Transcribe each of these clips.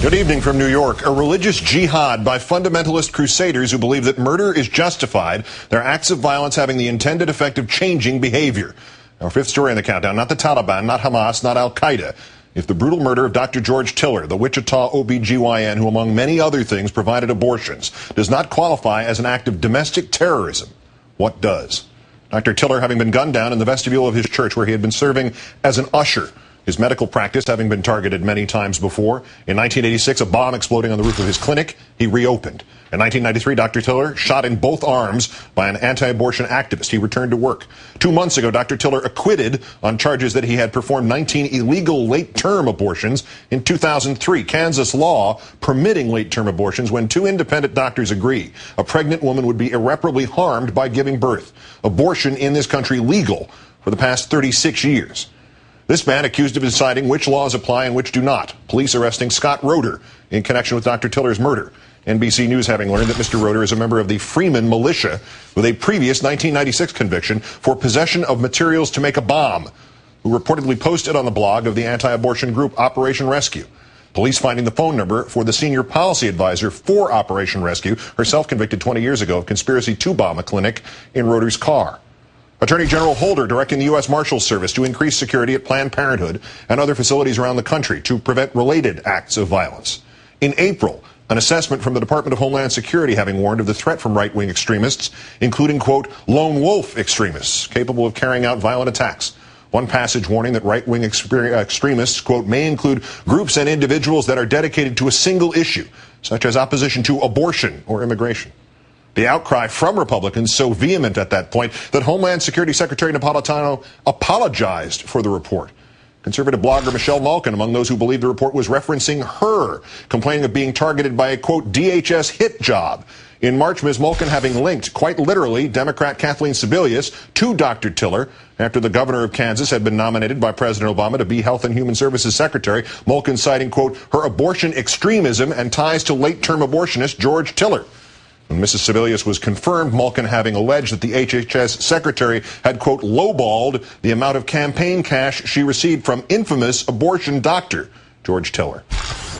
Good evening from New York. A religious jihad by fundamentalist crusaders who believe that murder is justified, their acts of violence having the intended effect of changing behavior. Our fifth story in the countdown, not the Taliban, not Hamas, not Al-Qaeda. If the brutal murder of Dr. George Tiller, the Wichita OBGYN who among many other things provided abortions, does not qualify as an act of domestic terrorism, what does? Dr. Tiller having been gunned down in the vestibule of his church where he had been serving as an usher. His medical practice having been targeted many times before. In 1986, a bomb exploding on the roof of his clinic, he reopened. In 1993, Dr. Tiller shot in both arms by an anti-abortion activist. He returned to work. 2 months ago, Dr. Tiller acquitted on charges that he had performed 19 illegal late-term abortions in 2003. Kansas law permitting late-term abortions when two independent doctors agree a pregnant woman would be irreparably harmed by giving birth. Abortion in this country legal for the past 36 years. This man accused of deciding which laws apply and which do not. Police arresting Scott Roeder in connection with Dr. Tiller's murder. NBC News having learned that Mr. Roeder is a member of the Freeman Militia with a previous 1996 conviction for possession of materials to make a bomb, who reportedly posted on the blog of the anti-abortion group Operation Rescue. Police finding the phone number for the senior policy advisor for Operation Rescue, herself convicted 20 years ago of conspiracy to bomb a clinic, in Roeder's car. Attorney General Holder directing the U.S. Marshals Service to increase security at Planned Parenthood and other facilities around the country to prevent related acts of violence. In April, an assessment from the Department of Homeland Security having warned of the threat from right-wing extremists, including, quote, lone wolf extremists capable of carrying out violent attacks. One passage warning that right-wing extremists, quote, may include groups and individuals that are dedicated to a single issue, such as opposition to abortion or immigration. The outcry from Republicans so vehement at that point that Homeland Security Secretary Napolitano apologized for the report. Conservative blogger Michelle Malkin among those who believe the report was referencing her, complaining of being targeted by a, quote, DHS hit job. In March, Ms. Malkin having linked, quite literally, Democrat Kathleen Sebelius to Dr. Tiller after the governor of Kansas had been nominated by President Obama to be Health and Human Services Secretary. Malkin citing, quote, her abortion extremism and ties to late-term abortionist George Tiller. When Mrs. Sebelius was confirmed, Malkin having alleged that the HHS secretary had, quote, lowballed the amount of campaign cash she received from infamous abortion doctor George Tiller.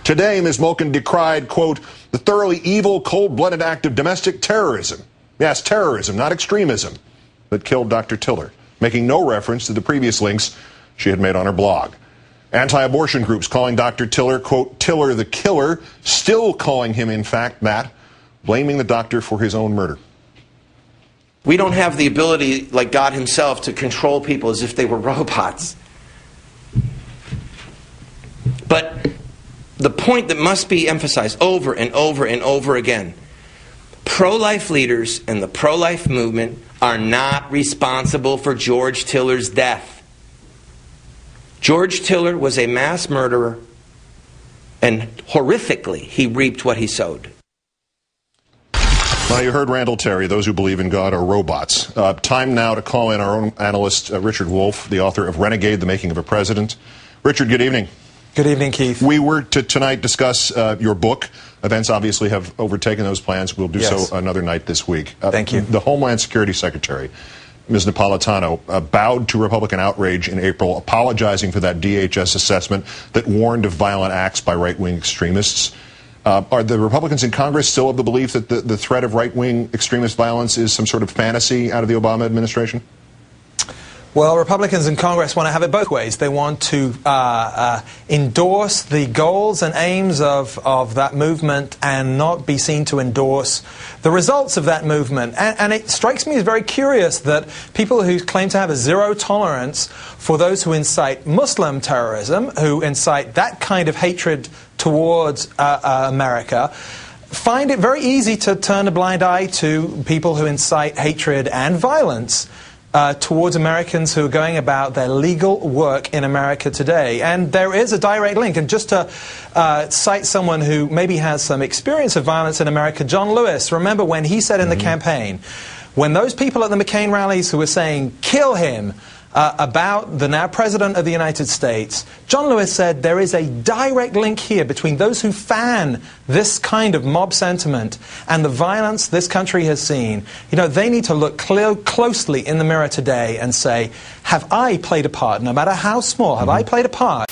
Today, Ms. Malkin decried, quote, the thoroughly evil, cold-blooded act of domestic terrorism. Yes, terrorism, not extremism, that killed Dr. Tiller, making no reference to the previous links she had made on her blog. Anti-abortion groups calling Dr. Tiller, quote, Tiller the killer, still calling him, in fact, that, blaming the doctor for his own murder. We don't have the ability, like God himself, to control people as if they were robots. But the point that must be emphasized over and over and over again, pro-life leaders and the pro-life movement are not responsible for George Tiller's death. George Tiller was a mass murderer, and horrifically he reaped what he sowed. Well, you heard Randall Terry. Those who believe in God are robots. Time now to call in our own analyst, Richard Wolff, the author of Renegade, The Making of a President. Richard, good evening. Good evening, Keith. We were to tonight discuss your book. Events obviously have overtaken those plans. We'll do so another night this week. Thank you. The Homeland Security Secretary, Ms. Napolitano, bowed to Republican outrage in April, apologizing for that DHS assessment that warned of violent acts by right-wing extremists. Are the Republicans in Congress still of the belief that the threat of right-wing extremist violence is some sort of fantasy out of the Obama administration? Well, Republicans in Congress want to have it both ways. They want to endorse the goals and aims of that movement and not be seen to endorse the results of that movement. And it strikes me as very curious that people who claim to have a zero tolerance for those who incite Muslim terrorism, who incite that kind of hatred towards America, find it very easy to turn a blind eye to people who incite hatred and violence towards Americans who are going about their legal work in America today. And there is a direct link. And just to cite someone who maybe has some experience of violence in America, John Lewis, remember when he said in the campaign, when those people at the McCain rallies who were saying, kill him, about the now President of the United States, John Lewis said there is a direct link here between those who fan this kind of mob sentiment and the violence this country has seen. You know, they need to look closely in the mirror today and say, have I played a part, no matter how small, have I played a part